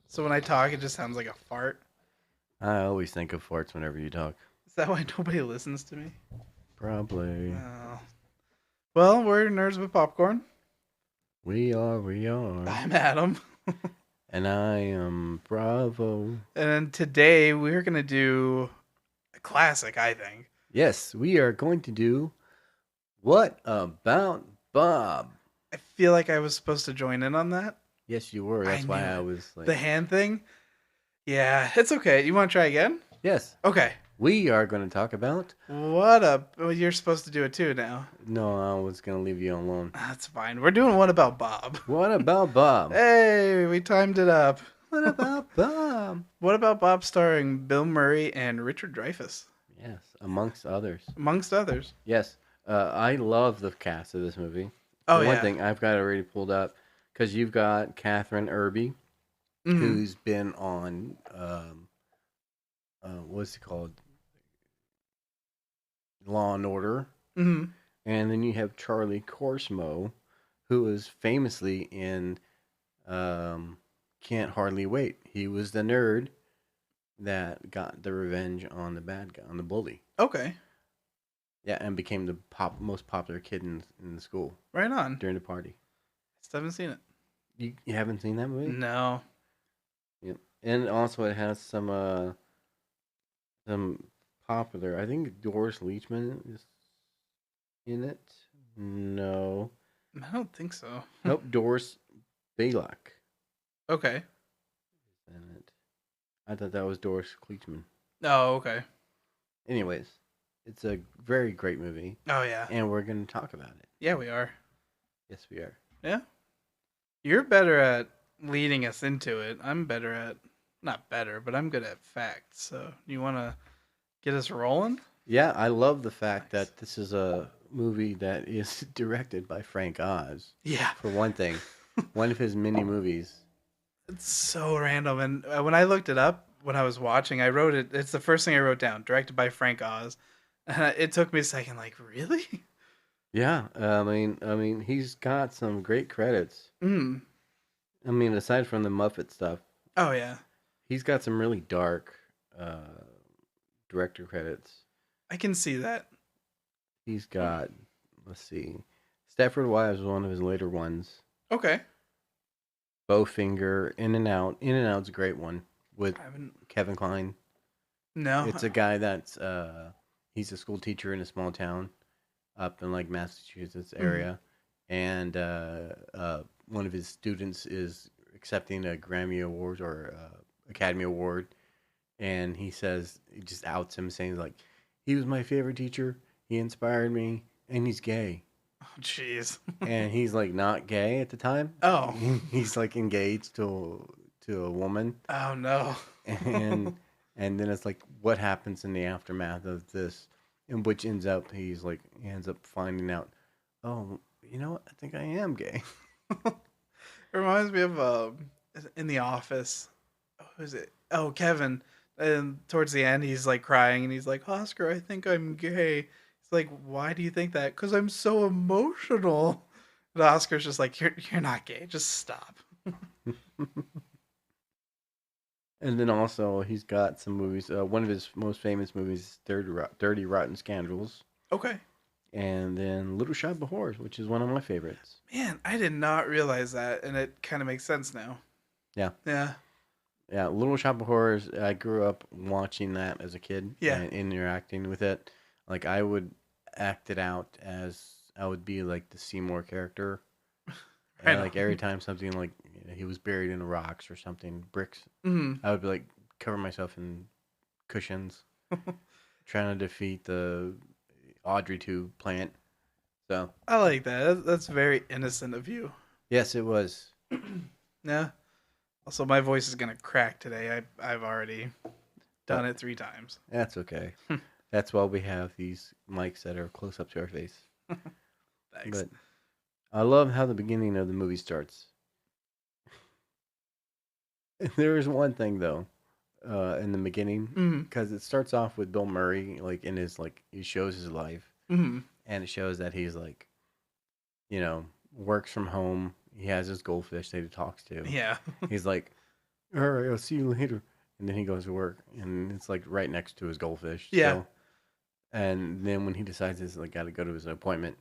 So when I talk, it just sounds like a fart. I always think of farts whenever you talk. Is that why nobody listens to me? Probably. Oh. Well, we're Nerds with Popcorn. We are. I'm Adam. And I am Bravo. And today we're going to do a classic, I think. Yes, we are going to do What About Bob? I feel like I was supposed to join in on that. Yes, you were. I That's why knew I it. was like, The hand thing? Yeah, it's okay. You want to try again? yes, Okay. we are going to talk about. What up? Well, you're supposed to do it too now. No, I was going to leave you alone. That's fine. We're doing What About Bob? What about Bob? Hey, we timed it up. What about Bob? What About Bob starring Bill Murray and Richard Dreyfuss, Yes, amongst others. amongst others? Yes, I love the cast of this movie. Oh, For one yeah. thing, I've got it already pulled up because you've got Catherine Irby, Mm-hmm. who's been on what's it called, Law and Order, Mm-hmm. and then you have Charlie Corsmo, who is famously in um, Can't Hardly Wait. He was the nerd that got the revenge on the bad guy, on the bully. Okay. Yeah, and became the most popular kid in the school Right on. during the party. Still haven't seen it. You haven't seen that movie? No. Yep. And also it has some popular. I think Doris Leachman is in it. No. I don't think so. Nope, Doris Baylock Okay. is in it. I thought that was Doris Leachman. Oh, okay. Anyways, it's a very great movie, Oh, yeah. and we're going to talk about it. Yeah, we are. Yes, we are. Yeah. You're better at leading us into it. I'm better at, not better, but I'm good at facts. So you want to get us rolling? Yeah, I love the fact Nice. that this is a movie that is directed by Frank Oz. Yeah. For one thing, one of his mini movies. It's so random. And when I looked it up, when I was watching, I wrote it. It's the first thing I wrote down. Directed by Frank Oz. And it took me a second. Like, really? Yeah, I mean, he's got some great credits. Mm. I mean, aside from the Muppet stuff, Oh yeah. he's got some really dark uh, director credits. I can see that. He's got, let's see, Stepford Wives was one of his later ones. Okay. Bowfinger, In and Out. In and Out's a great one with I haven't. Kevin Kline. No. It's a guy that's he's a school teacher in a small town up in like Massachusetts Mhm. area, and one of his students is accepting a Grammy Award or Academy Award, and he just outs him, saying like, he was my favorite teacher, he inspired me, and he's gay, Oh, jeez. and he's like not gay at the time. Oh. He's like engaged to a woman, Oh no. and and then it's like what happens in the aftermath of this, and which ends up he ends up finding out, oh, you know what, I think I am gay. It reminds me of in the office. Oh, who is it? Oh, Kevin. And towards the end, he's like crying, and he's like, "Oscar, I think I'm gay." He's like, "Why do you think that?" Because I'm so emotional. And Oscar's just like, "You're not gay. Just stop." And then also he's got some movies. One of his most famous movies is Dirty Rotten Scoundrels, Okay. and then Little Shop of Horrors, which is one of my favorites. Man, I did not realize that, and it kind of makes sense now. Yeah, Yeah. yeah, Little Shop of Horrors. I grew up watching that as a kid Yeah. and interacting with it. Like I would act it out as I would be like the Seymour character. Right And like every on. time something like he was buried in the rocks or something, bricks, Mm. I would be like cover myself in cushions, trying to defeat the Audrey 2 plant. So, I like that. That's very innocent of you. yes, it was. Yeah. Also, my voice is gonna crack today. I've already done But it 3 times. that's okay. That's why we have these mics that are close up to our face. Thanks. But I love how the beginning of the movie starts. There is one thing though, in the beginning, Mm. because it starts off with Bill Murray, like in his like he shows his life, Mm. and it shows that he's like, works from home. He has his goldfish that he talks to. Yeah. He's like All right, I'll see you later. And then he goes to work, and it's like right next to his goldfish Yeah. still. And then when he decides he's like got to go to his appointment,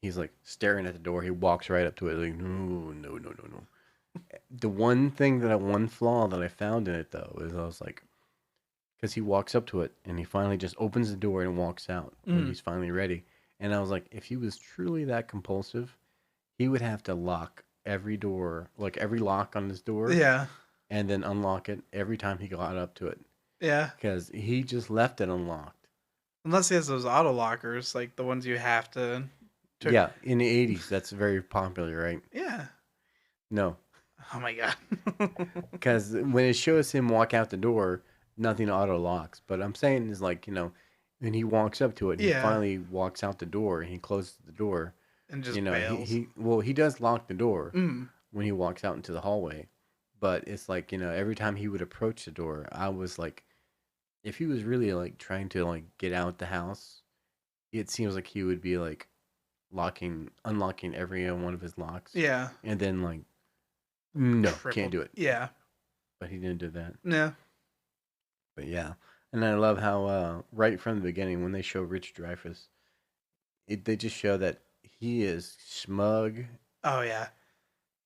he's like staring at the door. He walks right up to it, like no, no, no, no, no. The one flaw that I found in it though is I was like, because he walks up to it and he finally just opens the door and walks out when Mm. he's finally ready. And I was like, if he was truly that compulsive, he would have to lock every door, like every lock on his door, Yeah. and then unlock it every time he got up to it. Yeah. Because he just left it unlocked. Unless he has those auto lockers, like the ones you have to. Yeah, in the 80s, that's very popular, right? Yeah. No, Oh my god. because when it shows him walk out the door, nothing auto locks. But I'm saying is like, when he walks up to it, he Yeah. finally walks out the door and he closes the door. And just bails. He does lock the door Mm. when he walks out into the hallway. But it's like, every time he would approach the door, I was like, if he was really like trying to like get out the house, it seems like he would be like unlocking every one of his locks. Yeah. And then like, no, can't Triple. do it. Yeah. But he didn't do that. Yeah. But yeah. And I love how right from the beginning when they show Rich Dreyfuss, they just show that he is smug. Oh yeah.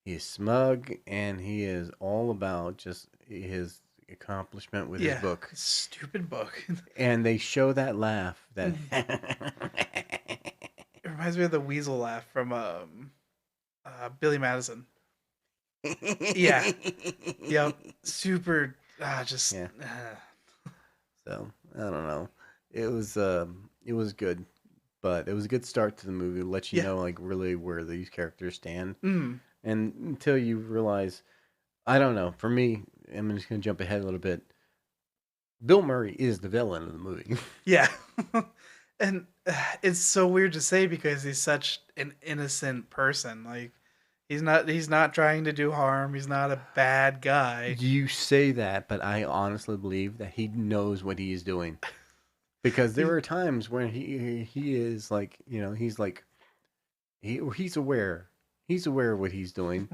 He's smug and he is all about just his accomplishment with his Yeah. book. Stupid book. And they show that laugh that It reminds me of the weasel laugh from Billy Madison. Yeah. Yep. Super. Just. Yeah. So I don't know. It was good, but it was a good start to the movie. Let you Yeah. know like really where these characters stand, Mm. and until you realize, I don't know. For me, I'm just gonna jump ahead a little bit. Bill Murray is the villain of the movie. Yeah. And it's so weird to say because he's such an innocent person. Like he's not trying to do harm. He's not a bad guy. You say that, but I honestly believe that he knows what he is doing. Because there are times when he is like, he's like he's aware. He's aware of what he's doing.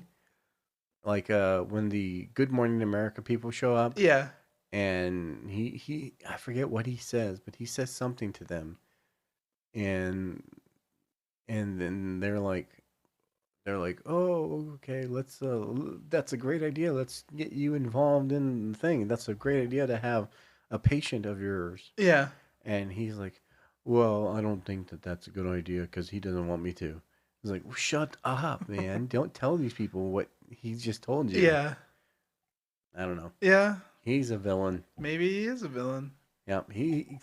Like when the Good Morning America people show up Yeah. and he I forget what he says, but he says something to them. And then they're like, "Oh, okay, let's that's a great idea. Let's get you involved in the thing. That's a great idea to have a patient of yours." Yeah. And he's like, "Well, I don't think that that's a good idea because he doesn't want me to." He's like, well, "Shut up, man! Don't tell these people what he just told you." Yeah. I don't know. Yeah. He's a villain. Maybe he is a villain. Yeah, he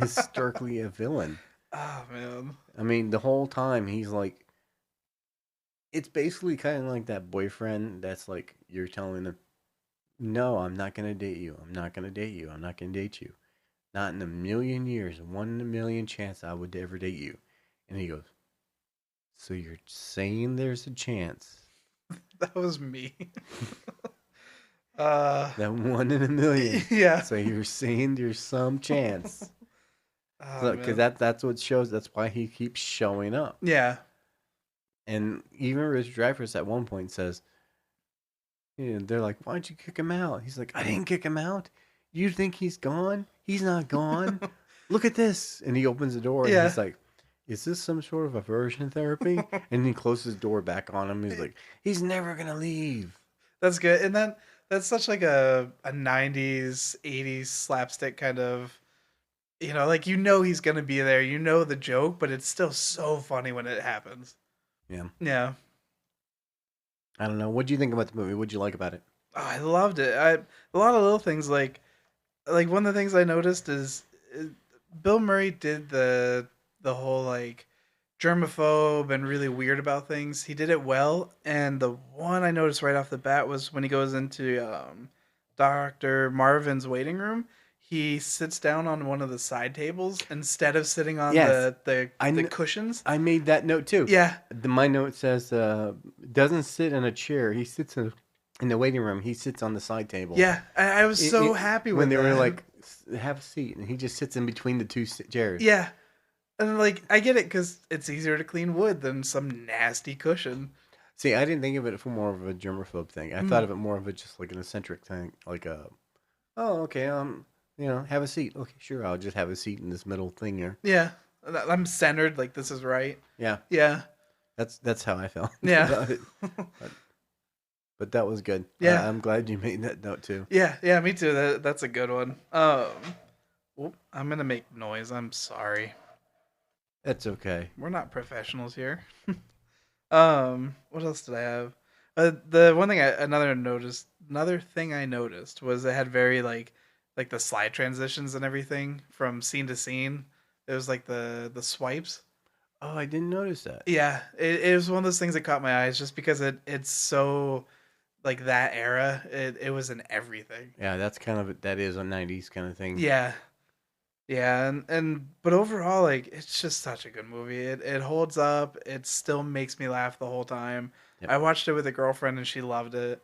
is starkly a villain. Oh man. I mean, the whole time he's like, it's basically kind of like that boyfriend that's like you're telling them, "No, I'm not gonna date you. I'm not gonna date you. I'm not gonna date you. Not in a million years. One in a million chance I would ever date you." And he goes, "So you're saying there's a chance?" That was me. That one in a million. Yeah. So you're saying there's some chance. Oh, Because man. that's what shows. That's why he keeps showing up. Yeah. And even Rich Dreyfuss at one point says, they're like, "Why'd you kick him out?" He's like, "I didn't kick him out. You think he's gone? He's not gone. Look at this." And he opens the door and Yeah. he's like, "Is this some sort of aversion therapy?" And he closes the door back on him. He's like, "He's never going to leave." That's good. And then that's such like a 90s, 80s slapstick kind of, like he's going to be there. You know the joke, but it's still so funny when it happens. Yeah. Yeah. I don't know. What do you think about the movie? What did you like about it? Oh, I loved it. A lot of little things like one of the things I noticed is Bill Murray did the whole like germaphobe and really weird about things. He did it well, and the one I noticed right off the bat was when he goes into Dr. Marvin's waiting room. He sits down on one of the side tables instead of sitting on Yes. the I cushions. I made that note too. Yeah, My note says, doesn't sit in a chair. He sits in the waiting room. He sits on the side table. yeah. I was so happy with when they were that. like, "Have a seat," and he just sits in between the two chairs. Yeah, and like I get it because it's easier to clean wood than some nasty cushion. See, I didn't think of it for more of a germaphobe thing. I thought Mm, of it more of a just like an eccentric thing, like a oh okay have a seat. Okay, sure, I'll just have a seat in this middle thing here. yeah, I'm centered. Like this is right. Yeah, Yeah, that's how I felt yeah, about it. But, but that was good. yeah, I'm glad you made that note too. yeah, yeah. Me too. That's a good one. I'm gonna make noise. I'm sorry. That's okay. We're not professionals here. What else did I have? The one thing another thing I noticed was it had very like the slide transitions and everything from scene to scene. It was like the swipes. Oh, I didn't notice that. Yeah, it was one of those things that caught my eyes just because it's so like that era. It was in everything. Yeah, that's kind of that is a '90s kind of thing. Yeah, yeah, and but overall, like it's just such a good movie. It holds up. It still makes me laugh the whole time. Yep. I watched it with a girlfriend and she loved it.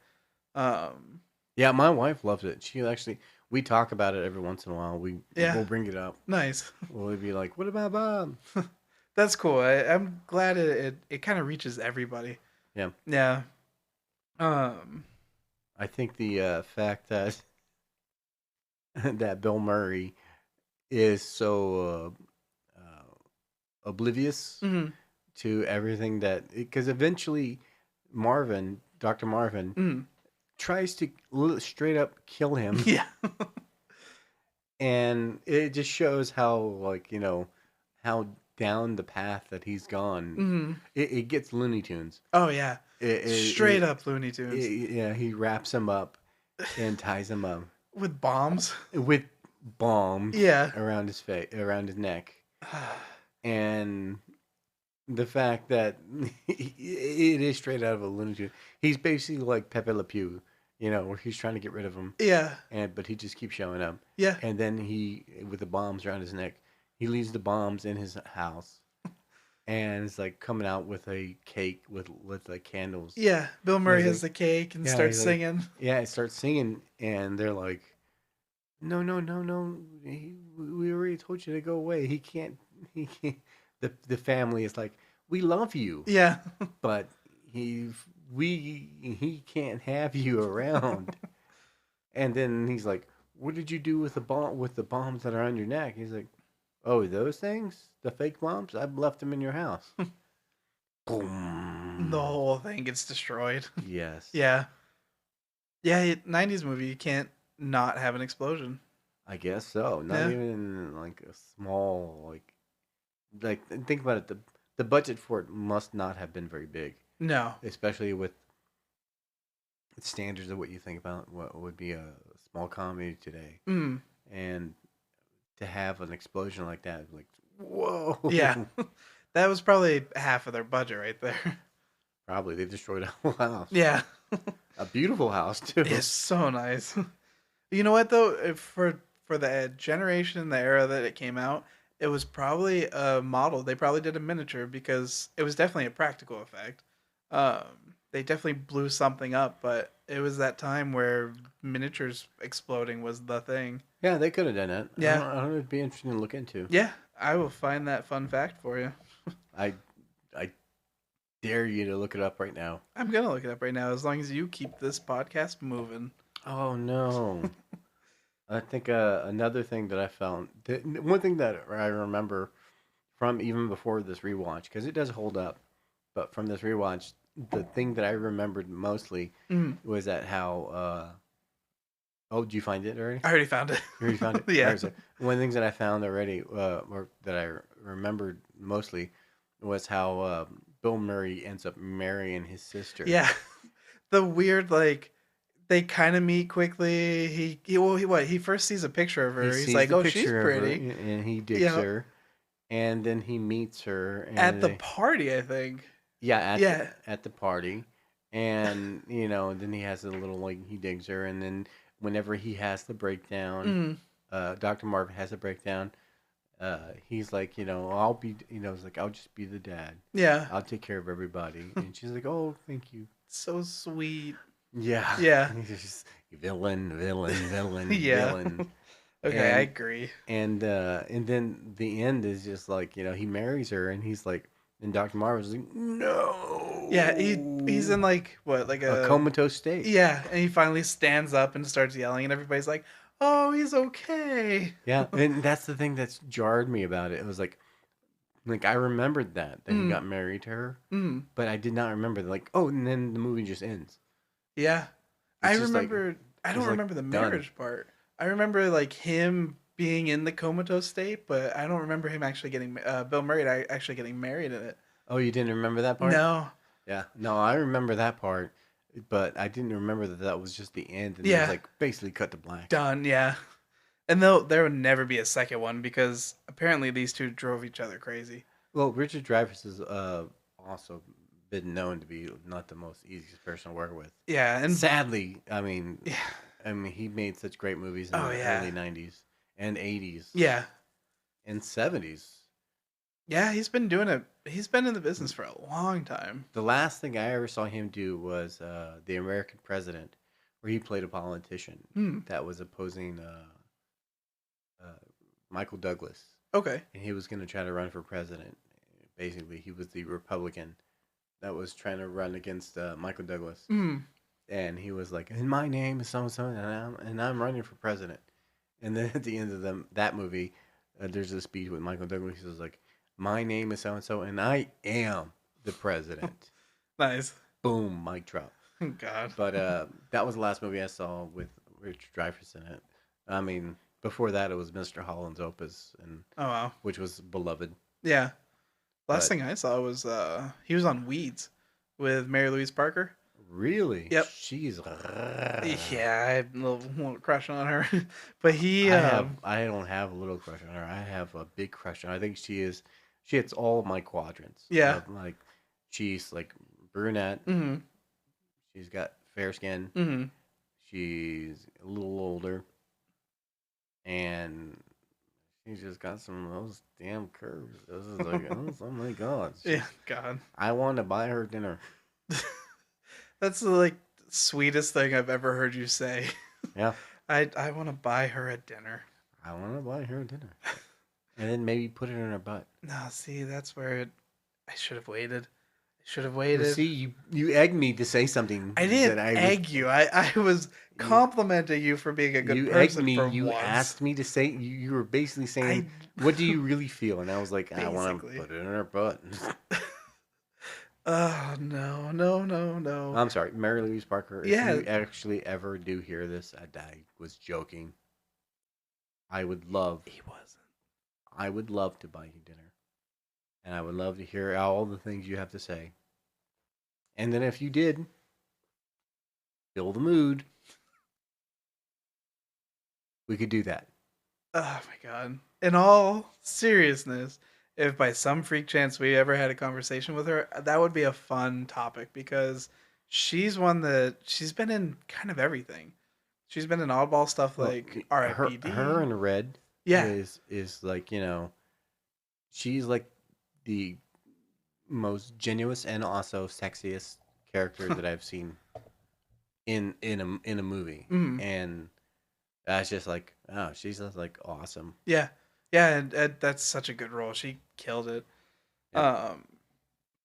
Um, Yeah, my wife loves it. She actually we talk about it every once in a while. yeah, We'll bring it up. nice. We'll be like, "What about Bob?" That's cool. I'm glad it kind of reaches everybody. Yeah, Yeah. Um, I think the fact that that Bill Murray is so oblivious mhm, to everything that because eventually Marvin, Dr. Marvin, mhm. tries to straight up kill him, Yeah. and it just shows how like how down the path that he's gone. Mhm. It gets Looney Tunes. Oh yeah. It, it, Straight it, up Looney Tunes yeah, he wraps him up and ties him up with bombs. with bombs Yeah. around his face, around his neck, and the fact that it is straight out of a Looney Tune. He's basically like Pepe Le Pew, where he's trying to get rid of him, Yeah. but he just keeps showing up. Yeah. And then he, with the bombs around his neck, he leaves the bombs in his house, and it's like coming out with a cake with like candles. Yeah. Bill And Murray he's has like, the cake and yeah, starts he's like, singing. yeah, it starts singing, and they're like, no, no, no, no, we already told you to go away. He can't. He can't. The family is like, we love you, Yeah. but he can't have you around. And then he's like, what did you do with the bombs that are on your neck? He's like, oh, those things, the fake bombs. I've left them in your house. The Boom. whole thing gets destroyed. Yes, Yeah. Yeah, 90s movie, you can't not have an explosion. I guess so. Not Yeah. even like a small like think about it. The budget for it must not have been very big, No. especially with standards of what you think about what would be a small comedy today. Mm. And to have an explosion like that, like whoa, Yeah. That was probably half of their budget right there. probably they destroyed a whole house, Yeah. a beautiful house too. It's so nice. You know what though? For the generation, the era that it came out, it was probably a model. They probably did a miniature because it was definitely a practical effect. They definitely blew something up, but it was that time where miniatures exploding was the thing. Yeah, they could have done it. Yeah. I don't know. It'd be interesting to look into. Yeah, I will find that fun fact for you. I I dare you to look it up right now. I'm gonna look it up right now as long as you keep this podcast moving. Oh no. I think another thing that I found, one thing that I remember from even before this rewatch, because it does hold up, but from this rewatch, the thing that I remembered mostly Mm, was that how. Oh, did you find it already? I already found it. You already found it? Yeah. Alright, so one of the things that I found already, or that I remembered mostly, was how Bill Murray ends up marrying his sister. Yeah. The weird like they kind of meet quickly. He first sees a picture of her. He He's sees like, the "Oh, she's picture of her, pretty." and he digs Yeah. her, and then he meets her, At and the party, I think. yeah, at Yeah. at the party, and then he has a little like he digs her, and then whenever he has the breakdown, Mm, Dr. Marvin has a breakdown. He's like, I'll be, he's like, I'll just be the dad. yeah. I'll take care of everybody, and she's like, oh, thank you. So sweet. Yeah, Yeah. he's just villain, villain, villain, Yeah. villain, Okay, I and agree. and then the end is just like he marries her, and he's like, And Dr. Marvin's like, Yeah, he's no, in like what, like a a comatose state. yeah, and he finally stands up and starts yelling, and everybody's like, "Oh, he's okay." Yeah, and that's the thing that's jarred me about it. It was like I remembered that he Mm, got married to her, mm, but I did not remember like, oh, and then the movie just ends. yeah, I It's just like remember. I don't it's like remember the done. marriage part. I remember like him being in the comatose state, but I don't remember him actually getting Bill Murray actually getting married in it. Oh, you didn't remember that part? No, Yeah, no, I remember that part, but I didn't remember that that was just the end, and it was yeah, like basically cut to black. done. Yeah, and there would never be a second one because apparently these two drove each other crazy. Well, Richard Dreyfuss is also been known to be not the most easiest person to work with. Yeah, and Sadly, yeah, I mean, he made such great movies in oh the yeah, early '90s and '80s yeah, and '70s. yeah. He's been doing it. He's been in the business for a long time. The last thing I ever saw him do was The American President, where he played a politician Hmm. that was opposing uh, Michael Douglas, Okay. and he was going to try to run for president. Basically, he was the Republican that was trying to run against Michael Douglas, Hmm. and he was like, "And my name is so and so, and I'm running for president." And then at the end of that movie, there's a speech with Michael Douglas. He was like, "My name is so and so, and I am the president." Nice. Boom, mic drop. God. But that was the last movie I saw with Richard Dreyfuss in it. I mean, before that it was Mr. Holland's Opus, and Oh wow. which was beloved. Yeah. Last But thing I saw was he was on Weeds with Mary Louise Parker. really, Yep. she's. Yeah, I have a little crush on her, but he I don't have a little crush on her. I have a big crush on her. I think she is. She hits all of my quadrants yeah. of like. She's like brunette. Mhm. She's got fair skin. Mhm. She's a little older, and she's just got some of those damn curves. This is like, oh my god. Yeah. God. I want to buy her dinner. That's the like sweetest thing I've ever heard you say. Yeah, I want to buy her a dinner. I want to buy her dinner, and then maybe put it in her butt. No, see, that's where I should have waited. I should have Well, waited. see, you egged me to say something I that didn't I was. egg you. I was You, complimenting you for being a good you egged person me. for You once. asked me to say. You were basically I saying, "What do you really feel?" And I was like, "I want to basically. put it in her butt." Oh no, no, no, no. I'm sorry, Mary Louise Parker. If Yeah, you actually ever do hear this, I was joking. I would love, he wasn't. I would love to buy you dinner, and I would love to hear all the things you have to say. And then if you did, fill the mood, we could do that. Oh my god. In all seriousness, if by some freak chance we ever had a conversation with her, that would be a fun topic because she's one that she's been in kind of everything. She's been in oddball stuff Well, like her R.I.P.D. and Red Yeah. is like she's like the most genuine and also sexiest character that I've seen in a movie, Mm. and that's just like, oh, she's just like awesome. Yeah. Yeah, and that's such a good role. She killed it. Yeah, Um,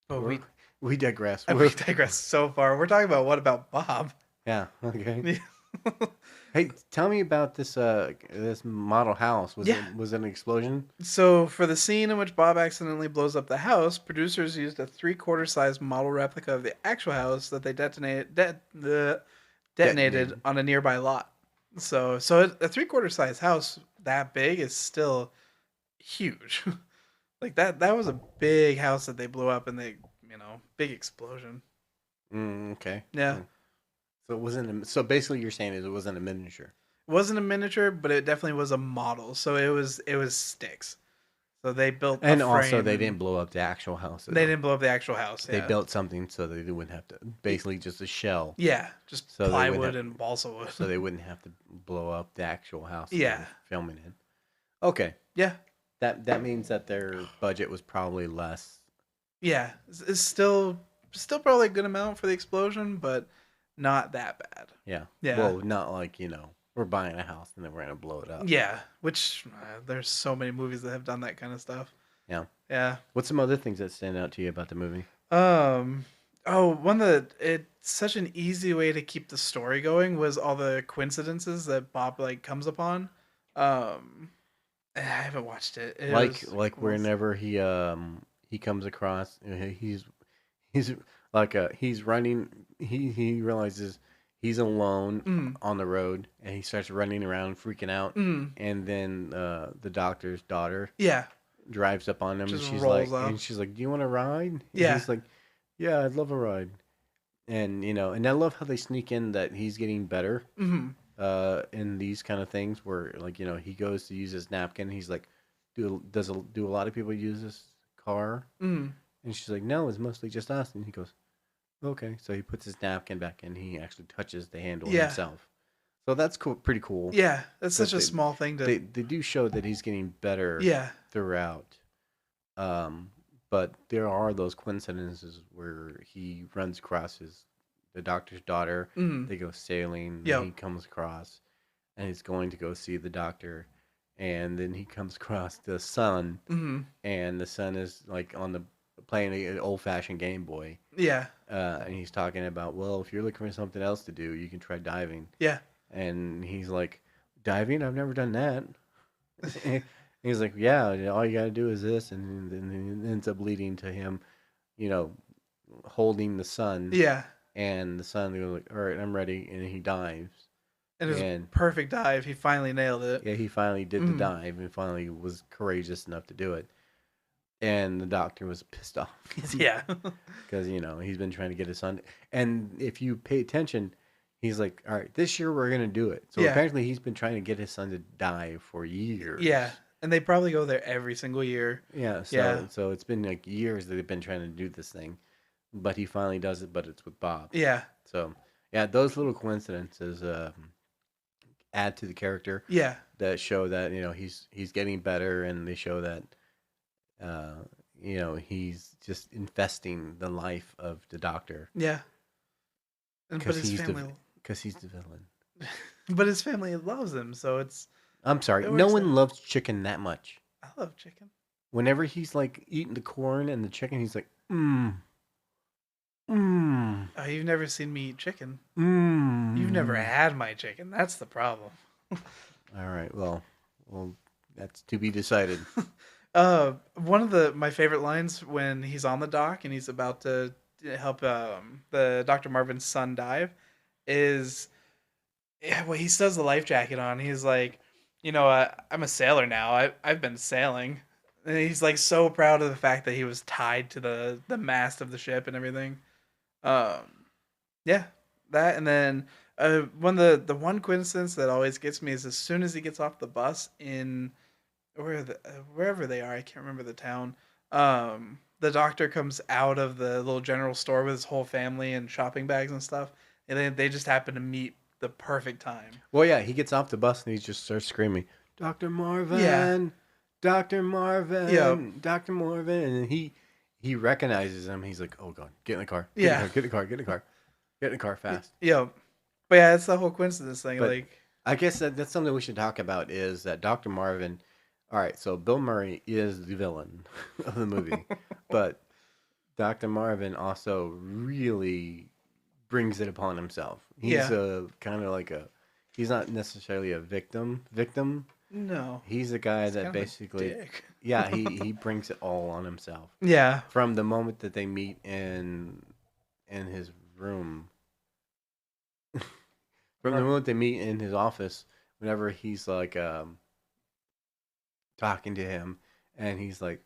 but we're, we we digress. we digress so far. We're talking about what about Bob? Yeah, okay. Yeah. Hey, tell me about this model house. Yeah. Was it an explosion? So, for the scene in which Bob accidentally blows up the house, producers used a three-quarter size model replica of the actual house that they detonated Detonated. on a nearby lot. So a three-quarter size house that big is still huge. Like that was a big house that they blew up, and big explosion. Okay. Yeah, So it wasn't. So basically, you're saying is it wasn't a miniature. it wasn't a miniature, but it definitely was a model. So it was sticks. So they built a And also, frame, they and didn't blow up the actual house. they didn't blow up the actual house. They Yeah, built something so that they wouldn't have to. Basically, just a shell, yeah, just so they wouldn't plywood have. and balsa wood. So they wouldn't have to blow up the actual house that they Yeah, were filming in. Okay, yeah, that means that their budget was probably less. yeah. It's still probably a good amount for the explosion, but not that bad. Yeah. Yeah, Well, not like we're buying a house and then we're gonna blow it up. yeah. Which there's so many movies that have done that kind of stuff. Yeah. Yeah. What's some other things that stand out to you about the movie? Um. Oh, one that it's such an easy way to keep the story going was all the coincidences that Bob like comes upon. Um. I haven't watched it. It was Like almost. whenever he comes across he's like he's running he realizes he's alone Mm, on the road and he starts running around freaking out, mm, and then the doctor's daughter yeah. drives up on him Just rolls and up. she's like, "Do you want a ride?" And Yeah. he's like, "Yeah, I'd love a ride." And and I love how they sneak in that he's getting better Mm, in these kind of things where like he goes to use his napkin, he's like, do a lot of people use this car? mm. And she's like, no, it's mostly just us. And he goes, okay. So he puts his napkin back in. He actually touches the handle Yeah. himself. So that's cool, pretty cool Yeah. That's such because a small thing to. they do show that he's getting better Yeah. throughout. Um, but there are those coincidences where he runs across the doctor's daughter. Mm. They go sailing, and he Yep. comes across, and he's going to go see the doctor, and then he comes across the son, Mm. and the son is like on the playing an old fashioned Game Boy, Yeah. and he's talking about, well, if you're looking for something else to do, you can try diving, Yeah. and he's like, diving? I've never done that. And he's like, yeah, all you gotta do is this, and then it ends up leading to him, you know, holding the son, Yeah. and the son goes like, all right, I'm ready, and he dives, And it was a and perfect dive. He finally nailed it. yeah, he finally did the Mm. dive and finally was courageous enough to do it. And the doctor was pissed off Yeah. because he's been trying to get his son. And if you pay attention, he's like, "All right, this year we're gonna do it." So Yeah. apparently he's been trying to get his son to dive for Yeah. years. And they probably go there every single year. Yeah, Yeah. so it's been like years that they've been trying to do this thing, but he finally does it. But it's with Bob. Yeah. So yeah, those little coincidences add to the character Yeah. that show that he's getting better, and they show that uh, he's just investing the life of the doctor Yeah. But because his family he's the villain. but his family loves him, so I'm sorry, it no works one out. loves chicken that much. I love chicken. Whenever he's like eating the corn and the chicken, he's like, mmm, mmm, Oh, you've never seen me eat chicken. You've never mmm. had my chicken. That's the problem. All right, well, that's to be decided. One of my favorite lines when he's on the dock and he's about to help the Dr. Marvin's son dive is yeah, well, he still has the life jacket on. He's like, I'm a sailor now. I've been sailing, and he's like so proud of the fact that he was tied to the mast of the ship and everything. Um, yeah, that and then one the one coincidence that always gets me is as soon as he gets off the bus in wherever they are, I can't remember the town. The doctor comes out of the little general store with his whole family and shopping bags and stuff, and then they just happen to meet the perfect time. Well, yeah, he gets off the bus and he just starts screaming, "Dr. Yeah. Marvin, Dr. Yep. Marvin, Dr. Marvin," and he recognizes him. He's like, "Oh God, get in the car, get in the Yeah. car, get in the car, get in the car, get in the car fast." Yep. But yeah, it's the whole coincidence thing. But Like, I guess that's something we should talk about is that Dr. Marvin. All right, so Bill Murray is the villain of the movie, but Dr. Marvin also really brings it upon himself. He's yeah. a kind of like he's not necessarily a victim. No. He's a guy He's that kind of a basically, dick. yeah, he brings it all on himself Yeah. from the moment that they meet in his room, from the Or- moment they meet in his office. Whenever he's like talking to him, and he's like,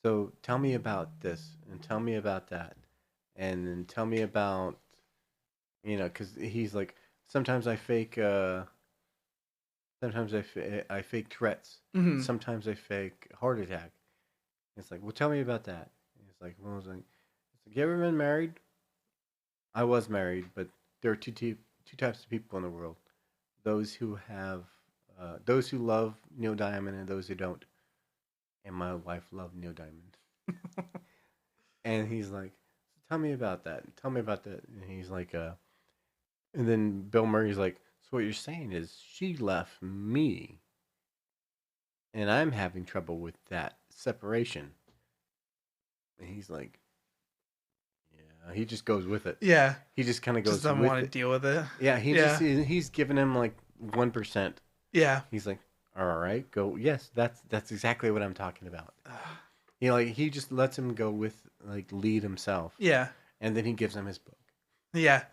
"So tell me about this, and tell me about that, and then tell me about because he's like, sometimes I fake." Sometimes I fake Tourette's. Mhm. Sometimes I fake heart attack. It's like, well, tell me about that. It's like, well, it's like, you ever been married? I was married, but there are two types of people in the world: those who those who love Neil Diamond and those who don't. And my wife loved Neil Diamond. And he's like, tell me about that. Tell me about that. And he's like, and then Bill Murray's like, so what you're saying is she left me and I'm having trouble with that separation. And he's like, yeah, he just goes with it. Yeah. He just kind of Just goes doesn't with want to it. deal with it. Yeah, Yeah. he's giving him like 1%. Yeah. He's like, all right, go. Yes, that's exactly what I'm talking about. He just lets him go with like lead himself, Yeah. and then he gives him his book, Yeah.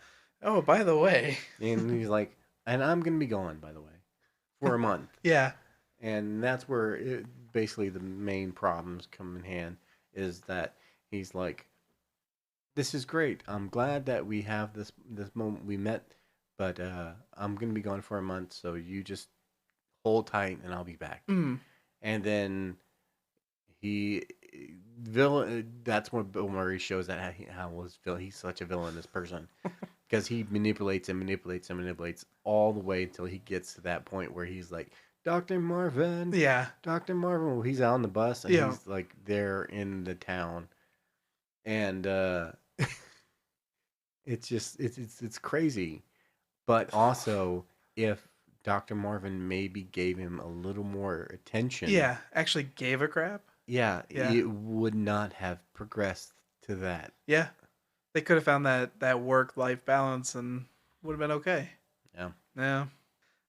Oh, by the way. and he's like, and I'm gonna be gone, by the way, for a month, Yeah. and that's where basically the main problems come in hand is that he's like, this is great. I'm glad that we have this moment we met, but I'm gonna be gone for a month, so you just hold tight, and I'll be back. Mm. And then he villain. That's when Bill Murray shows that he's such a villainous person because he manipulates and manipulates and manipulates all the way until he gets to that point where he's like, Dr. Marvin, Yeah. Dr. Marvin. Well, he's out on the bus and Yeah. he's like there in the town, and it's crazy. But also, if Dr. Marvin maybe gave him a little more attention, Yeah. Actually gave a crap. yeah, Yeah. it would not have progressed to that. Yeah. They could have found that work life balance and would have been okay. Yeah. Yeah.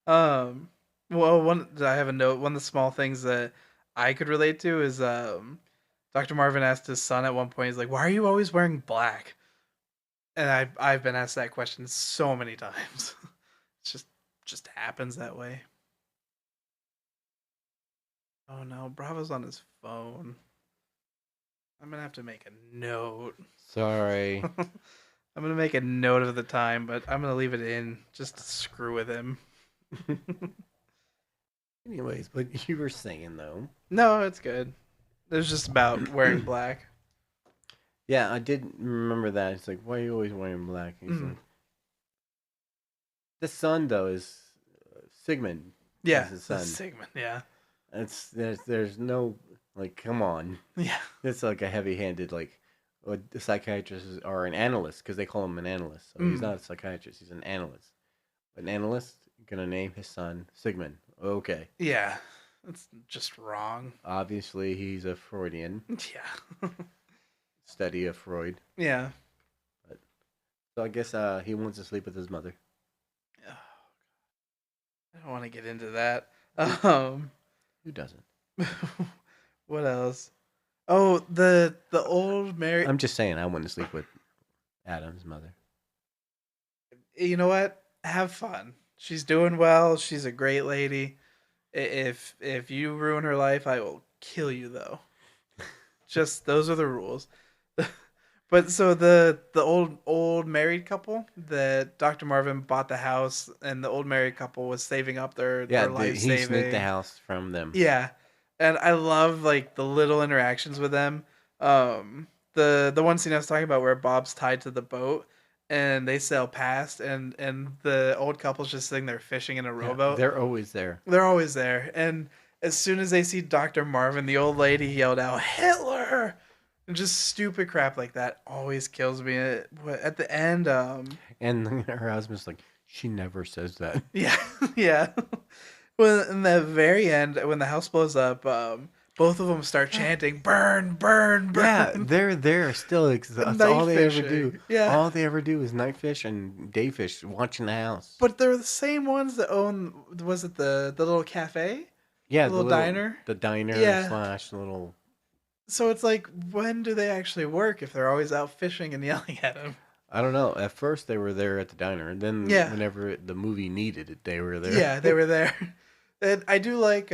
Um. Well, I have a note. One of the small things that I could relate to is Dr. Marvin asked his son at one point. He's like, "Why are you always wearing black?" And I've been asked that question so many times. It's just happens that way. Oh no, Bravo's on his phone. I'm gonna have to make a note. Sorry. I'm gonna make a note of the time, but I'm gonna leave it in just to screw with him. Anyways, but you were saying though. No, it's good. It's just about wearing black. Yeah, I did remember that. It's like, why are you always wearing black? He's Mhm. like, the son though is Sigmund. Yeah, Is his that's son. Sigmund. Yeah, There's no like, come on. yeah, It's like a heavy-handed like. The psychiatrist or an analyst because they call him an analyst. So he's mm. not a psychiatrist; he's an analyst. An analyst gonna name his son Sigmund. Okay. Yeah. That's just wrong. Obviously, he's a Freudian Yeah, study of Freud. yeah. But, so I guess he wants to sleep with his mother. I don't want to get into that. Um, Who doesn't? what else? Oh, the old Mary. I'm just saying, I want to sleep with Adam's mother. You know what? Have fun. She's doing well. She's a great lady. If you ruin her life, I will kill you though. Just those are the rules. But so the old married couple that Dr. Marvin bought the house and the old married couple was saving up Yeah, their life he sneaked the saving. house from them. Yeah. And I love like the little interactions with them. The one scene I was talking about where Bob's tied to the boat and they sail past and the old couple's just sitting there fishing in a Yeah, rowboat. they're always there. They're always there. And as soon as they see Dr. Marvin, the old lady yelled out, Hitler! And just stupid crap like that always kills me. At the end, And her husband's like, she never says that. yeah, yeah. Well, in the very end, when the house blows up, both of them start chanting, burn, burn, burn. Yeah, they're there still. That's Night all they ever fishing. do. Yeah. All they ever do is night fish and day fish, watching the house. But they're the same ones that own, was it the little cafe? Yeah, the little diner? The diner Yeah. slash little. So it's like, when do they actually work if they're always out fishing and yelling at him? I don't know. At first, they were there at the diner, and then Yeah. whenever the movie needed it, they were there. Yeah, they were there. And I do like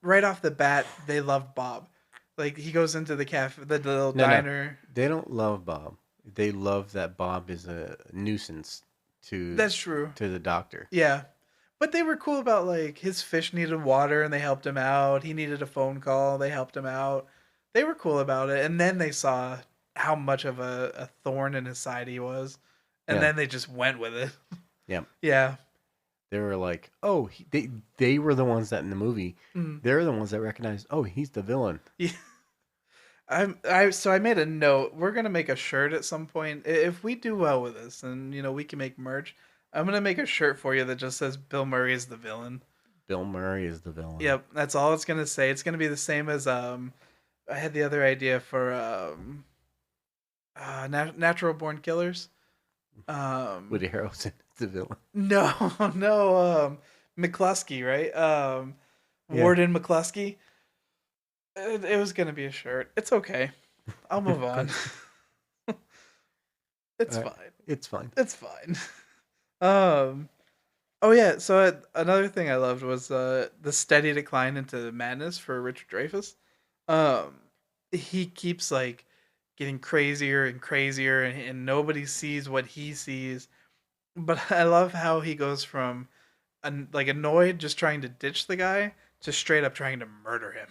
right off the bat they love Bob. Like he goes into the cafe, the little No. diner. They don't love Bob. They love that Bob is a nuisance to That's true. to the doctor. Yeah. But they were cool about like his fish needed water and they helped him out. He needed a phone call, they helped him out. They were cool about it. And then they saw how much of a thorn in his side he was. And Yeah. then they just went with it. Yeah. Yeah. They were like, oh, they were the ones that in the movie, Mm. they're the ones that recognized, oh, he's the villain. Yeah. So I made a note. We're gonna make a shirt at some point. If we do well with this, and we can make merch. I'm gonna make a shirt for you that just says Bill Murray is the villain. Bill Murray is the villain. Yep, that's all it's gonna say. It's gonna be the same as I had the other idea for natural born killers. Woody Harrelson is the villain. No, no, McCluskey, right? Yeah. Warden McCluskey. It was gonna be a shirt. It's okay. I'll move on. It's All right. fine. It's fine. It's fine. Um. Oh yeah. So another thing I loved was the steady decline into madness for Richard Dreyfuss. Um, he keeps like getting crazier and crazier, and nobody sees what he sees. But I love how he goes from like annoyed, just trying to ditch the guy, to straight up trying to murder him,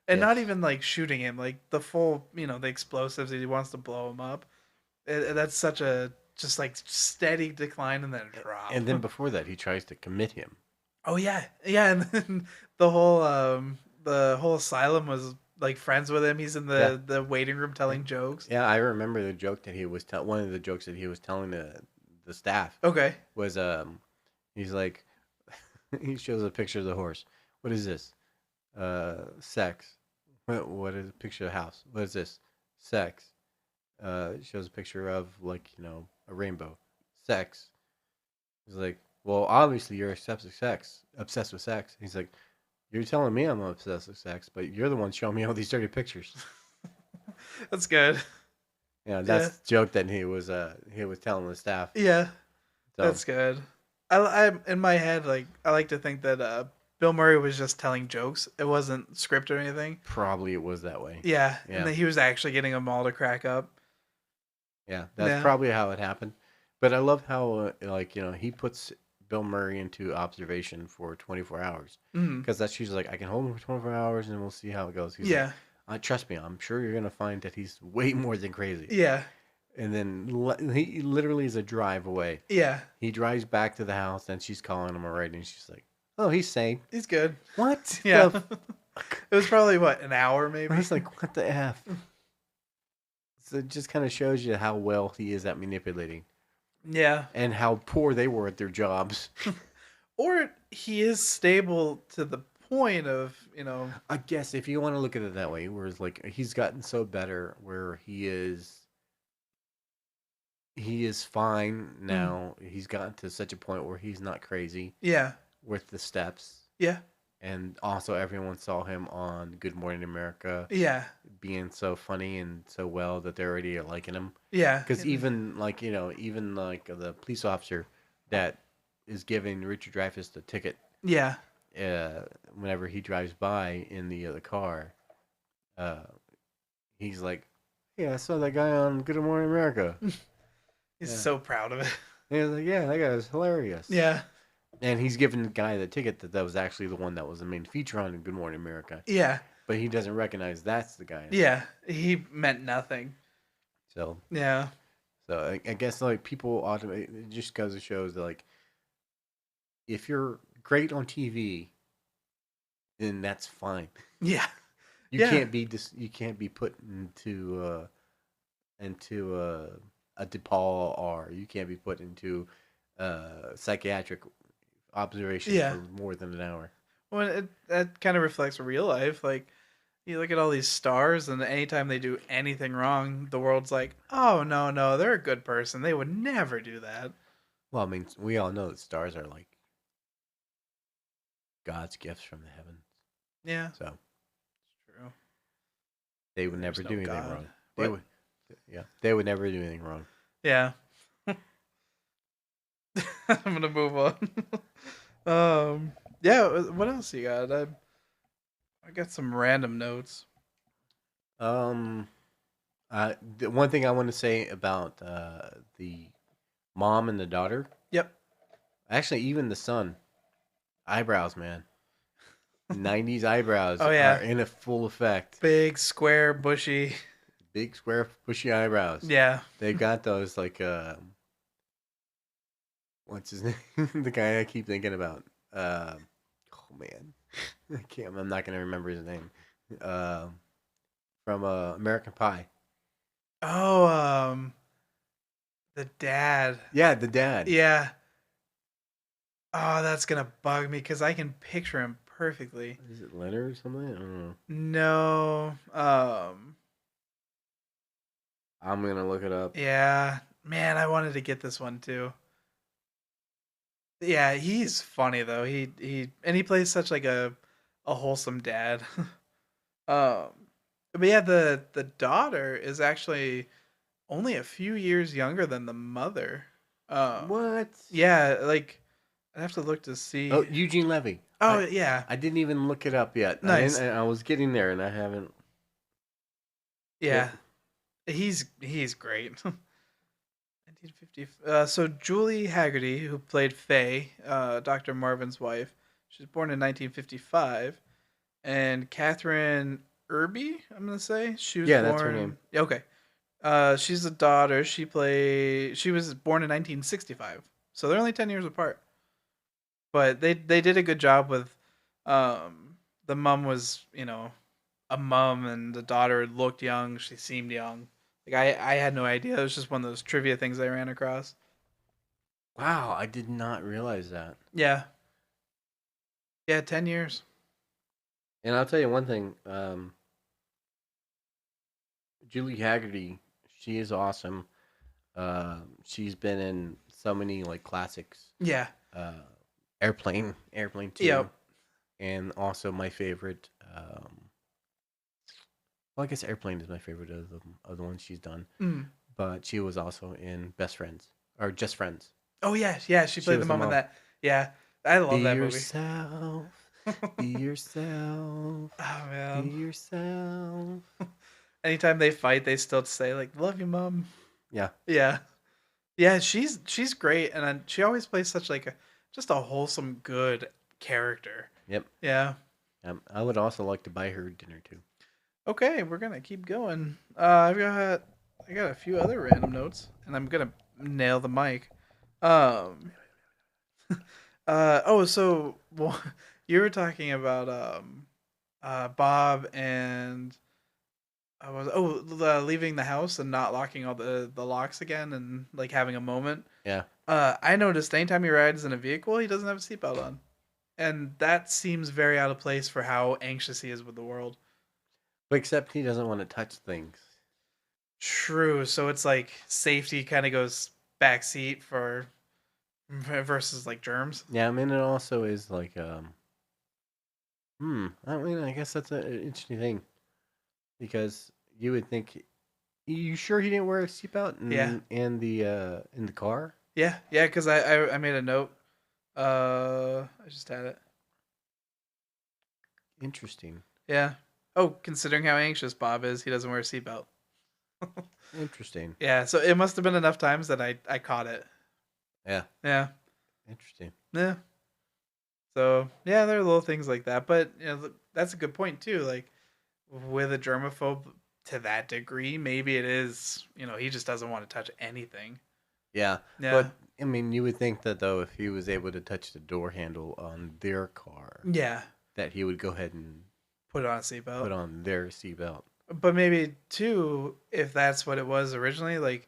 and not Yes. even like shooting him, like the full, the explosives. He wants to blow him up. That's such a just like steady decline and then a drop. And then before that, he tries to commit him. Oh yeah, yeah, and then the whole asylum was like friends with him. He's in Yeah. the waiting room telling jokes. Yeah, I remember the joke that he was one of the jokes that he was telling the staff Okay. was he's like he shows a picture of the horse. What is this? Sex. What is a picture of a house? What is this? Sex. It shows a picture of like, a rainbow. Sex. He's like, well, obviously you're obsessed with sex. He's like, you're telling me I'm obsessed with sex, but you're the one showing me all these dirty pictures. That's good. Yeah, Yeah. that's the joke that he was telling the staff. Yeah, So that's good. I'm in my head, like I like to think that Bill Murray was just telling jokes. It wasn't script or anything. probably it was that way. Yeah, Yeah. and then he was actually getting them all to crack up. Yeah, that's Yeah. probably how it happened. But I love how he puts Bill Murray into observation for 24 hours Mm. because that's usually like I can hold him for 24 hours and we'll see how it goes. He's Yeah. like, trust me, I'm sure you're gonna find that he's way more than crazy. Yeah. And then he literally is a drive away. Yeah. He drives back to the house and she's calling him already, and she's like, "Oh, he's sane." He's good. What? Yeah. The It was probably what, an hour I maybe. was like, "What the f?" So it just kind of shows you how well he is at manipulating Yeah. and how poor they were at their jobs. Or he is stable to the point of, I guess if you want to look at it that way, whereas like he's gotten so better where he is fine now. He's gotten to such a point where he's not crazy yeah. with the steps. Yeah. And also everyone saw him on Good Morning America Yeah. being so funny and so well that they're already liking him. Yeah. Because even like the police officer that is giving Richard Dreyfuss the ticket, Yeah. whenever he drives by in the car, uh, he's like, "Yeah, I saw that guy on Good Morning America." He's Yeah. so proud of it. And he's like, "Yeah, that guy was hilarious." Yeah. And he's giving the guy the ticket that was actually the one that was the main feature on Good Morning America, Yeah. but he doesn't recognize that's the guy. Yeah. He meant nothing. So, Yeah. I guess like people automate it just because it shows that like if you're great on TV, then that's fine. Yeah. You Yeah. can't be you can't be put into a DePaul, or you can't be put into psychiatric observation Yeah. for more than an hour. Well, that kind of reflects real life. Like, you look at all these stars, and anytime they do anything wrong, the world's like, oh, no, no, they're a good person. They would never do that. Well, I mean, we all know that stars are like God's gifts from the heavens, Yeah. so True. they would never There's do no anything God. wrong. What? They would never do anything wrong. Yeah. I'm going to move on. Yeah, what else you got? I got some random notes. The one thing I want to say about the mom and the daughter, Yep. actually even the son, eyebrows, man, 90s eyebrows Oh, yeah. are in a full effect. Big, square, bushy. Big, square, bushy eyebrows. Yeah. They got those like what's his name? The guy I keep thinking about. Oh man, I can't. I'm not gonna remember his name. From American Pie. Oh, the dad. Yeah, the dad. Yeah. Oh, that's gonna bug me because I can picture him perfectly. Is it Leonard or something? I don't know. No. I'm gonna look it up. Yeah. Man, I wanted to get this one too. Yeah, he's funny though. He plays such like a wholesome dad. um but yeah, the daughter is actually only a few years younger than the mother. What? Yeah, like I'd have to look to Oh, see. Eugene Levy. Oh yeah, I didn't even look it up yet. I didn't. nice. I was getting there, and I haven't. Yep. Yeah, he's great. 1950. So Julie Hagerty, who played Faye, Dr. Marvin's wife, she was born in 1955, and Catherine Irby, I'm gonna say she was Yeah, that's her name. born. Okay, she's a daughter. She was born in 1965, so they're only 10 years apart. But they did a good job with, the mom was a mom and the daughter looked young. She seemed young. Like I had no idea. It was just one of those trivia things I ran across. Wow, I did not realize that. Yeah, yeah, 10 years. And I'll tell you one thing. Julie Hagerty, she is awesome. She's been in so many like classics. Yeah, Uh, Airplane 2, yep. and also my favorite. Well, I guess Airplane is my favorite of the ones she's done. Mm. But she was also in Best Friends or Just Friends. Oh yeah, yeah. She She played the was the mom in mom. that. Yeah, I love Be that movie. yourself. Be yourself. Oh Be man. yourself. Anytime they fight, they still say like "Love you, mom." Yeah. Yeah, yeah. She's great, and she always plays such like a just a wholesome, good character. Yep. Yeah. I would also like to buy her dinner too. Okay, we're gonna keep going. I got a few other random notes, and I'm gonna nail the mic. Um. Oh, so well, you were talking about Bob and I was leaving the house and not locking all the locks again and like having a moment. Yeah. I noticed anytime he rides in a vehicle, he doesn't have a seatbelt on, and that seems very out of place for how anxious he is with the world. But except he doesn't want to touch things. True. So it's like safety kind of goes backseat for versus like germs. Yeah, I mean it also is like I mean I guess that's an interesting thing. Because you would think you sure he didn't wear a seatbelt Yeah. in the car? Yeah. Yeah. Because I made a note. I just had it. Interesting. Yeah. Oh, considering how anxious Bob is, he doesn't wear a seatbelt. Interesting. Yeah. So it must have been enough times that I caught it. Yeah. Yeah. Interesting. Yeah. So yeah, there are little things like that, but that's a good point too. Like with a germaphobe to that degree, maybe it is. He just doesn't want to touch anything. Yeah. Yeah. But I mean you would think that though if he was able to touch the door handle on their car Yeah. that he would go ahead and Put on a seatbelt. put on their seatbelt. But maybe too, if that's what it was originally, like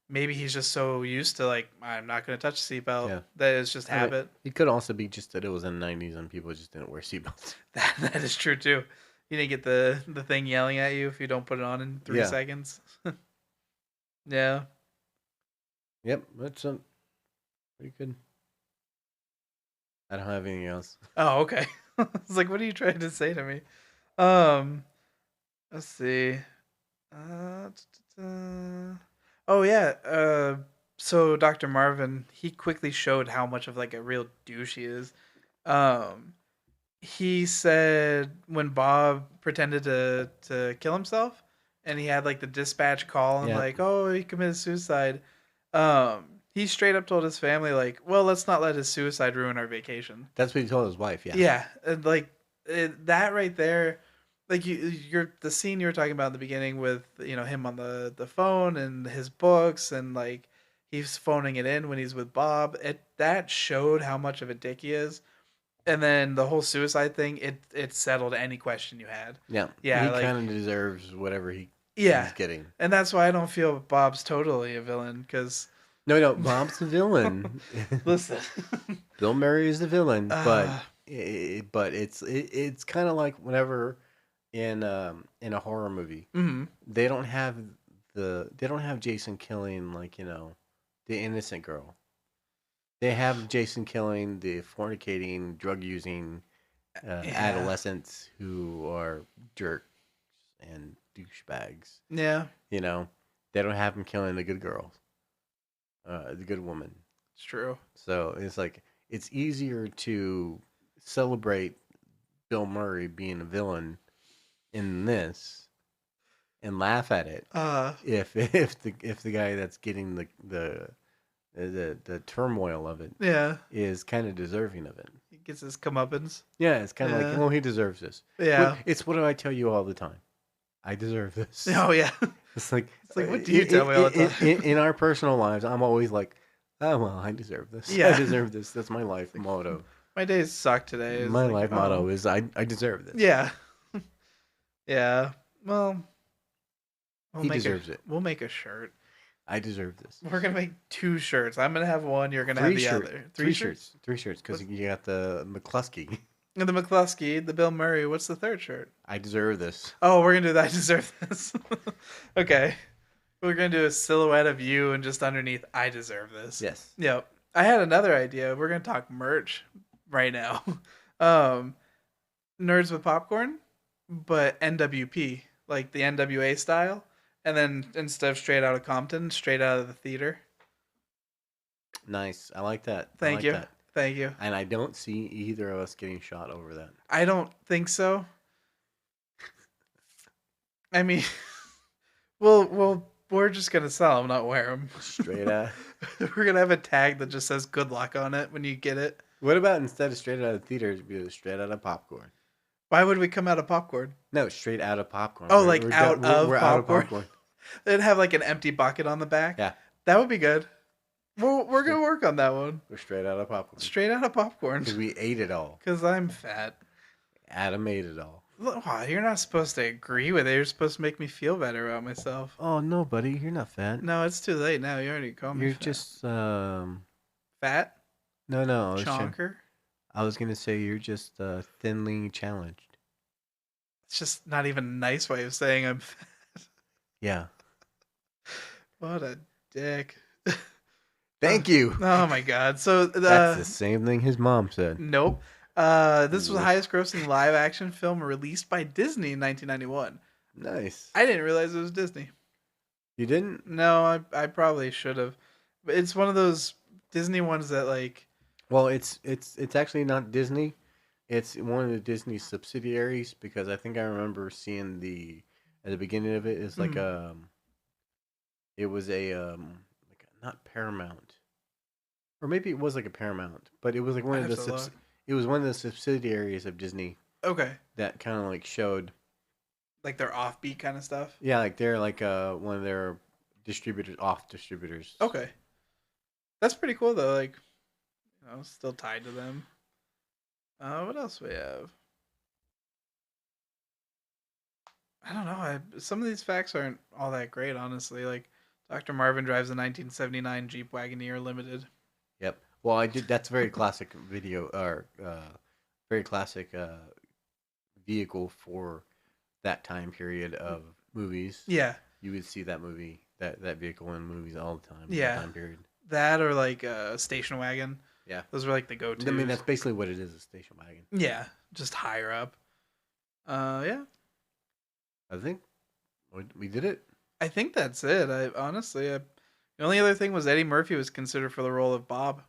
maybe he's just so used to like I'm not gonna touch the seatbelt Yeah. that it's just I mean, habit. it could also be just that it was in the 90s and people just didn't wear seatbelts. That is true too. You didn't get the thing yelling at you if you don't put it on in 3 seconds. Yeah. Yep, that's pretty good. I don't have anything else. Oh, okay. I was like, what are you trying to say to me? Um, let's see. Oh yeah. So Dr. Marvin, he quickly showed how much of like a real douche he is. Um, he said when Bob pretended to kill himself, and he had like the dispatch call and Yeah. like, oh, he committed suicide. He straight up told his family like, well, let's not let his suicide ruin our vacation. That's what he told his wife, yeah. Yeah, and like that right there, like you're the scene you were talking about in the beginning with him on the phone and his books and like he's phoning it in when he's with Bob. That showed how much of a dick he is, and then the whole suicide thing, it settled any question you had. Yeah. Yeah, He like kind of deserves whatever he's yeah, getting. and that's why I don't feel Bob's totally a villain because No, Bob's the villain. listen, Bill Murray is the villain, but but it's kind of like whenever in a horror movie Mm-hmm. they don't have they don't have Jason killing like the innocent girl. They have Jason killing the fornicating, drug using Yeah. adolescents who are jerks and douchebags. Yeah. You know, they don't have him killing the good girl, the good woman. It's true. So it's like it's easier to celebrate Bill Murray being a villain in this and laugh at it Uh. if the guy that's getting the turmoil of it Yeah. is kind of deserving of it. He gets his comeuppance. Yeah, it's kind of like, Yeah. oh, he deserves this. Yeah. It's what do I tell you all the time? I deserve this. Oh yeah. It's like What do you tell me all the time? in our personal lives, I'm always like, oh well, I deserve this. Yeah. I deserve this. That's my life motto. My days suck today. It's My like, life motto is I deserve this. Yeah. Yeah. Well, He deserves it. We'll make a shirt. I deserve this. We're gonna make 2 shirts. I'm gonna have one. You're gonna have the other. Three shirts. Three shirts because you got the McCluskey. And the McCluskey, the Bill Murray. What's the third shirt? I deserve this. Oh, we're gonna do that. I deserve this. Okay. We're gonna do a silhouette of you, and just underneath, I deserve this. Yes. Yep. I had another idea. We're gonna talk merch right now. Um, Nerds with Popcorn, but NWP, like the NWA style, and then instead of Straight Outta Compton, straight out of the theater. Nice. I like that. Thank you. Thank you. And I don't see either of us getting shot over that. I don't think so. I mean, we're just gonna sell them, not wear them. Straight out. We're gonna have a tag that just says "Good luck" on it when you get it. What about instead of straight out of theaters, be straight out of popcorn? Why would we come out of popcorn? No, straight out of popcorn. Oh, like out of we're popcorn. out of popcorn. It'd have like an empty bucket on the back. Yeah. That would be good. We're gonna work on that one. We're straight out of popcorn. Straight out of popcorn. Because we ate it all. Because I'm fat. Adam ate it all. Wow, you're not supposed to agree with it. You're supposed to make me feel better about myself. Oh no, buddy, you're not fat. No, it's too late now. You already called me You're fat. just Fat? No. Chonker? I was gonna say you're just thinly challenged. It's just not even a nice way of saying I'm fat. Yeah. What a dick. Thank you. Oh my god. So That's the same thing his mom said. Nope. This was the highest grossing live action film released by Disney in 1991. Nice. I didn't realize it was Disney. You didn't? No, I probably should have. But it's one of those Disney ones that like. Well, it's actually not Disney. It's one of the Disney subsidiaries because I think I remember seeing at the beginning of it is like it was a like not Paramount, or maybe it was like a Paramount, but it was like one of the it was one of the subsidiaries of Disney. Okay. That kind of like showed like their offbeat kind of stuff. Yeah, like they're like one of their distributors. Okay. That's pretty cool though. Like, still tied to them. What else we have? I don't know. Some of these facts aren't all that great, honestly. Like, Dr. Marvin drives a 1979 Jeep Wagoneer Limited. Yep. Well, I did. That's a very classic video, or very classic vehicle for that time period of movies. Yeah. You would see that vehicle in movies all the time. Yeah. That time period. That or like a station wagon. Yeah. Those were like the go-tos. I mean, that's basically what it is, a station wagon. Yeah. Just higher up. Yeah. I think we did it. I think that's it. The only other thing was Eddie Murphy was considered for the role of Bob.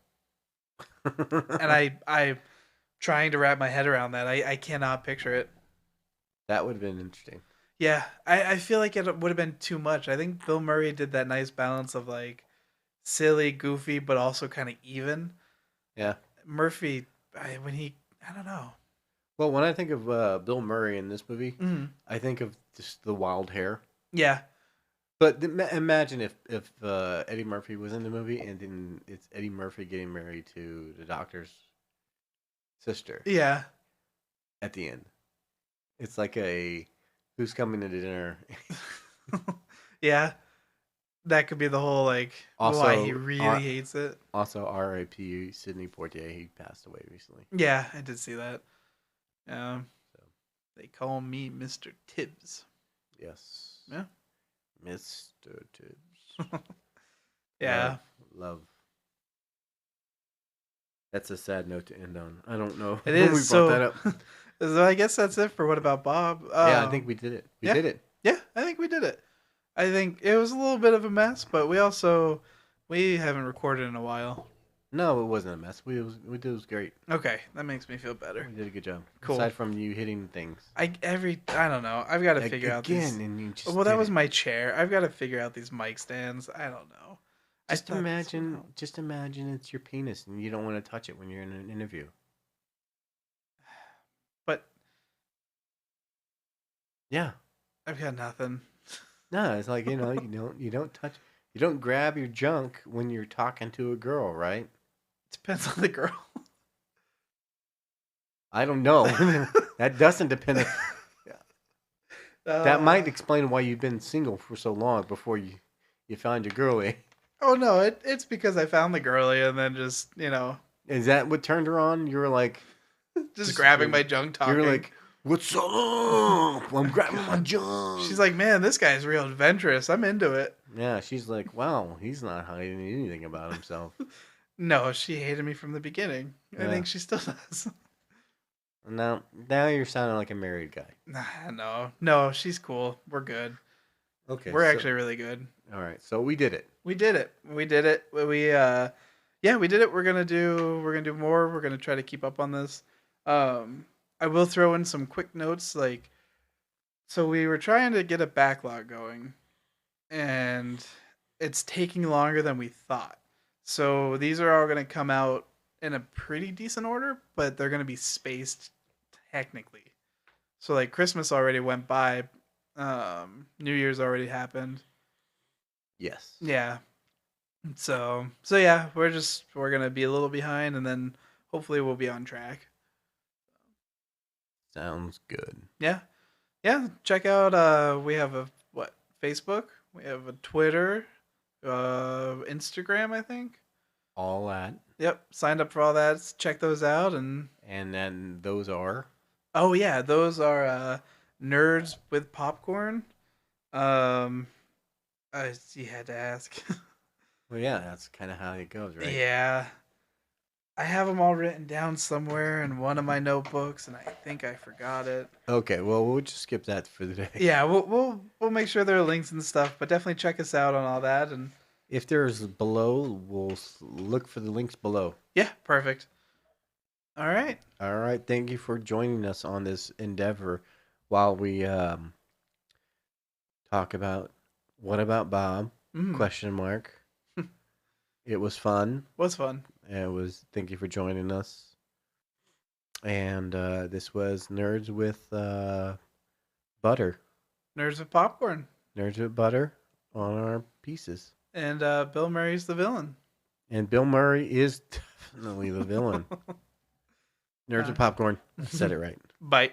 And I trying to wrap my head around that. I cannot picture it. That would have been interesting. Yeah. I feel like it would have been too much. I think Bill Murray did that nice balance of like silly, goofy, but also kind of even. Yeah. Murphy, I don't know. Well, when I think of Bill Murray in this movie, I think of just the wild hair. Yeah. But imagine if Eddie Murphy was in the movie and then it's Eddie Murphy getting married to the doctor's sister. Yeah. At the end. It's like who's coming to dinner? Yeah. That could be the whole like why he Also, really hates it. also R.I.P. Sidney Poitier. He passed away recently. Yeah, I did see that. Yeah, So they call me Mr. Tibbs. yes, Yeah. Mr. Tibbs. Yeah. Love. That's a sad note to end on. I don't know It when is. we brought that So, up. so I guess that's it for What About Bob? Yeah, I think we did it. We yeah. did it. Yeah, I think we did it. I think it was a little bit of a mess, but we haven't recorded in a while. No, it wasn't a mess. We did was great. Okay, that makes me feel better. We did a good job. Cool. Aside from you hitting things. I don't know. I've got to figure out these. And you just Well, that did was it. my chair. I've got to figure out these mic stands. I don't know. Just imagine it's your penis and you don't want to touch it when you're in an interview. But yeah, I've got nothing. No, it's like you don't grab your junk when you're talking to a girl, right? Depends on the girl. I don't know. That doesn't depend. That might explain why you've been single for so long before you found your girlie. Oh no, it's because I found the girlie and then just Is that what turned her on? You were like, just grabbing my junk, talking. You're like, what's up? I'm grabbing my junk. She's like, man, this guy's real adventurous. I'm into it. Yeah, she's like, wow, he's not hiding anything about himself. No, she hated me from the beginning. Yeah. I think she still does. Now you're sounding like a married guy. No, she's cool. We're good. Okay, we're actually really good. All right, so we did it. We did it. We did it. We did it. We're gonna do more. We're gonna try to keep up on this. I will throw in some quick notes. Like, so we were trying to get a backlog going, and it's taking longer than we thought. So these are all gonna come out in a pretty decent order, but they're gonna be spaced technically. So like Christmas already went by, New Year's already happened. Yes. Yeah. So yeah, we're gonna be a little behind, and then hopefully we'll be on track. Sounds good. Yeah. Check out. We have a Facebook. We have a Twitter, Instagram. I think. All that. Yep. Signed up for all that. Check those out, and then those are. Oh yeah, those are Nerds with Popcorn. You had to ask. Well, yeah, that's kind of how it goes, right? Yeah. I have them all written down somewhere in one of my notebooks, and I think I forgot it. Okay, well, we'll just skip that for the day. Yeah, we'll make sure there are links and stuff, but definitely check us out on all that. And if there's below, we'll look for the links below. Yeah, perfect. All right. Thank you for joining us on this endeavor while we talk about What About Bob? ? It was fun. Thank you for joining us. And this was Nerds with Butter. Nerds with Popcorn. Nerds with Butter on our pieces. And Bill Murray's the villain. And Bill Murray is definitely the villain. Nerds with Popcorn. I said it right. Bye.